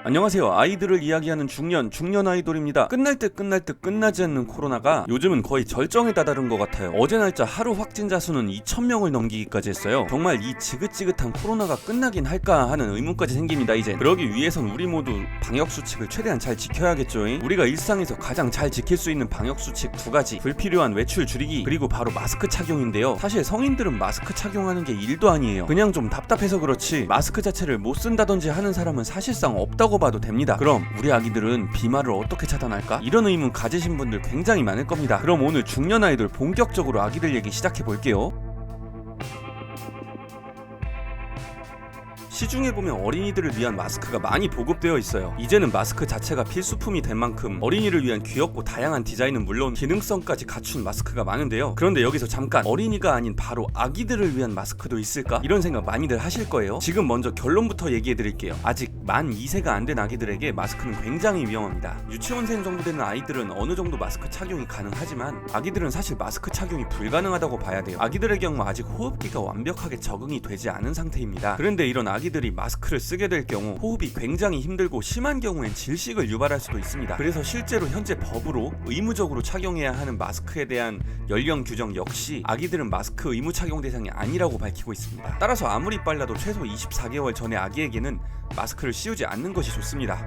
안녕하세요. 아이들을 이야기하는 중년 아이돌입니다. 끝날 듯 끝나지 않는 코로나가 요즘은 거의 절정에 다다른 것 같아요. 어제 날짜 하루 확진자 수는 2,000명을 넘기기까지 했어요. 정말 이 지긋지긋한 코로나가 끝나긴 할까 하는 의문까지 생깁니다. 이제 그러기 위해선 우리 모두 방역수칙을 최대한 잘 지켜야겠죠. 우리가 일상에서 가장 잘 지킬 수 있는 방역수칙 2가지, 불필요한 외출 줄이기, 그리고 바로 마스크 착용인데요. 사실 성인들은 마스크 착용하는 게 일도 아니에요. 그냥 좀 답답해서 그렇지 마스크 자체를 못 쓴다든지 하는 사람은 사실상 없다고 봐도 됩니다. 그럼 우리 아기들은 비말을 어떻게 차단할까? 이런 의문 가지신 분들 굉장히 많을 겁니다. 그럼 오늘 중년 아이돌 본격적으로 아기들 얘기 시작해 볼게요. 시중에 보면 어린이들을 위한 마스크가 많이 보급되어 있어요. 이제는 마스크 자체가 필수품이 된 만큼 어린이를 위한 귀엽고 다양한 디자인은 물론 기능성까지 갖춘 마스크가 많은데요. 그런데 여기서 잠깐, 어린이가 아닌 바로 아기들을 위한 마스크도 있을까? 이런 생각 많이들 하실 거예요. 지금 먼저 결론부터 얘기해 드릴게요. 아직 만 2세가 안 된 아기들에게 마스크는 굉장히 위험합니다. 유치원생 정도 되는 아이들은 어느 정도 마스크 착용이 가능하지만 아기들은 사실 마스크 착용이 불가능하다고 봐야 돼요. 아기들의 경우 아직 호흡기가 완벽하게 적응이 되지 않은 상태입니다. 그런데 이런 아기들이 마스크를 쓰게 될 경우 호흡이 굉장히 힘들고 심한 경우엔 질식을 유발할 수도 있습니다. 그래서 실제로 현재 법으로 의무적으로 착용해야 하는 마스크에 대한 연령 규정 역시 아기들은 마스크 의무 착용 대상이 아니라고 밝히고 있습니다. 따라서 아무리 빨라도 최소 24개월 전의 아기에게는 마스크를 씌우지 않는 것이 좋습니다.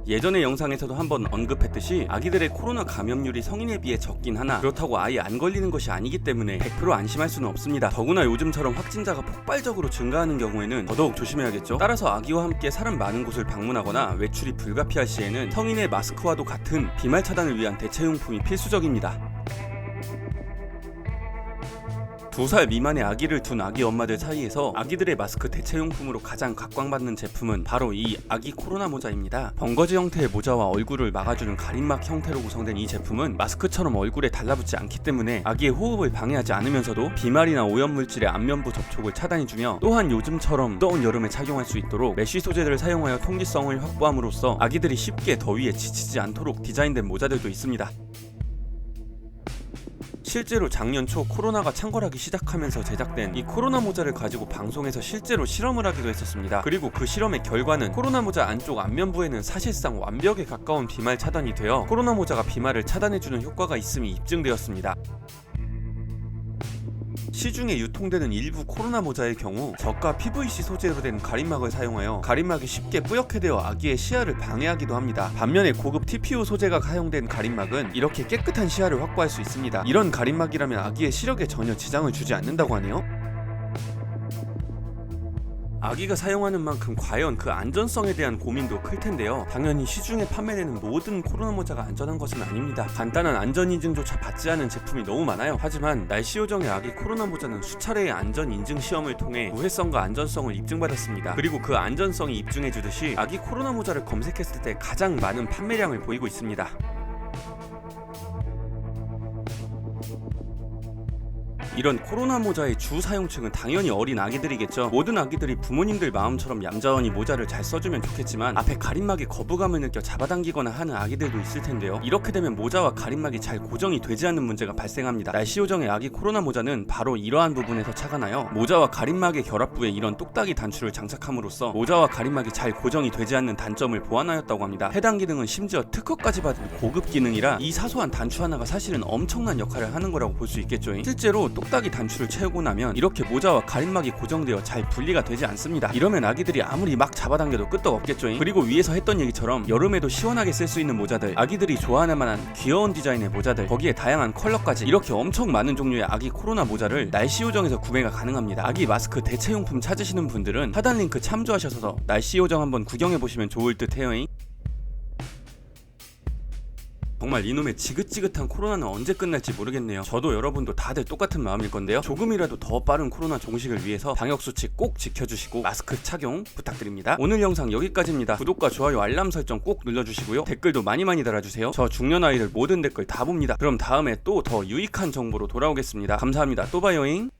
예전의 영상에서도 한번 언급했듯이 아기들의 코로나 감염률이 성인에 비해 적긴 하나 그렇다고 아예 안 걸리는 것이 아니기 때문에 100% 안심할 수는 없습니다. 더구나 요즘처럼 확진자가 폭발적으로 증가하는 경우에는 더더욱 조심해야겠죠. 따라서 아기와 함께 사람 많은 곳을 방문하거나 외출이 불가피할 시에는 성인의 마스크와도 같은 비말 차단을 위한 대체용품이 필수적입니다. 2살 미만의 아기를 둔 아기 엄마들 사이에서 아기들의 마스크 대체용품으로 가장 각광받는 제품은 바로 이 아기 코로나 모자입니다. 벙거지 형태의 모자와 얼굴을 막아주는 가림막 형태로 구성된 이 제품은 마스크처럼 얼굴에 달라붙지 않기 때문에 아기의 호흡을 방해하지 않으면서도 비말이나 오염물질의 안면부 접촉을 차단해주며, 또한 요즘처럼 뜨거운 여름에 착용할 수 있도록 메쉬 소재들을 사용하여 통기성을 확보함으로써 아기들이 쉽게 더위에 지치지 않도록 디자인된 모자들도 있습니다. 실제로 작년 초 코로나가 창궐하기 시작하면서 제작된 이 코로나 모자를 가지고 방송에서 실제로 실험을 하기도 했었습니다. 그리고 그 실험의 결과는 코로나 모자 안쪽 안면부에는 사실상 완벽에 가까운 비말 차단이 되어 코로나 모자가 비말을 차단해주는 효과가 있음이 입증되었습니다. 시중에 유통되는 일부 코로나 모자의 경우 저가 PVC 소재로 된 가림막을 사용하여 가림막이 쉽게 뿌옇게 되어 아기의 시야를 방해하기도 합니다. 반면에 고급 TPU 소재가 사용된 가림막은 이렇게 깨끗한 시야를 확보할 수 있습니다. 이런 가림막이라면 아기의 시력에 전혀 지장을 주지 않는다고 하네요. 아기가 사용하는 만큼 과연 그 안전성에 대한 고민도 클 텐데요. 당연히 시중에 판매되는 모든 코로나 모자가 안전한 것은 아닙니다. 간단한 안전인증조차 받지 않은 제품이 너무 많아요. 하지만 날씨 요정의 아기 코로나 모자는 수차례의 안전인증 시험을 통해 우회성과 안전성을 입증받았습니다. 그리고 그 안전성이 입증해주듯이 아기 코로나 모자를 검색했을 때 가장 많은 판매량을 보이고 있습니다. 이런 코로나 모자의 주 사용층은 당연히 어린 아기들이겠죠. 모든 아기들이 부모님들 마음처럼 얌전히 모자를 잘 써주면 좋겠지만 앞에 가림막에 거부감을 느껴 잡아당기거나 하는 아기들도 있을 텐데요. 이렇게 되면 모자와 가림막이 잘 고정이 되지 않는 문제가 발생합니다. 날씨 요정의 아기 코로나 모자는 바로 이러한 부분에서 착안하여 모자와 가림막의 결합부에 이런 똑딱이 단추를 장착함으로써 모자와 가림막이 잘 고정이 되지 않는 단점을 보완하였다고 합니다. 해당 기능은 심지어 특허까지 받은 고급 기능이라 이 사소한 단추 하나가 사실은 엄청난 역할을 하는 거라고 볼 수 있겠죠. 실제로 똑딱이 단추를 채우고 나면 이렇게 모자와 가림막이 고정되어 잘 분리가 되지 않습니다. 이러면 아기들이 아무리 막 잡아당겨도 끄떡 없겠죠. 그리고 위에서 했던 얘기처럼 여름에도 시원하게 쓸 수 있는 모자들, 아기들이 좋아할 만한 귀여운 디자인의 모자들, 거기에 다양한 컬러까지 이렇게 엄청 많은 종류의 아기 코로나 모자를 날씨 요정에서 구매가 가능합니다. 아기 마스크 대체용품 찾으시는 분들은 하단 링크 참조하셔서 날씨 요정 한번 구경해보시면 좋을 듯 해요. 정말 이놈의 지긋지긋한 코로나는 언제 끝날지 모르겠네요. 저도 여러분도 다들 똑같은 마음일 건데요. 조금이라도 더 빠른 코로나 종식을 위해서 방역수칙 꼭 지켜주시고 마스크 착용 부탁드립니다. 오늘 영상 여기까지입니다. 구독과 좋아요, 알람 설정 꼭 눌러주시고요. 댓글도 많이 달아주세요. 저 중년 아이들 모든 댓글 다 봅니다. 그럼 다음에 또 더 유익한 정보로 돌아오겠습니다. 감사합니다. 또 봐요잉.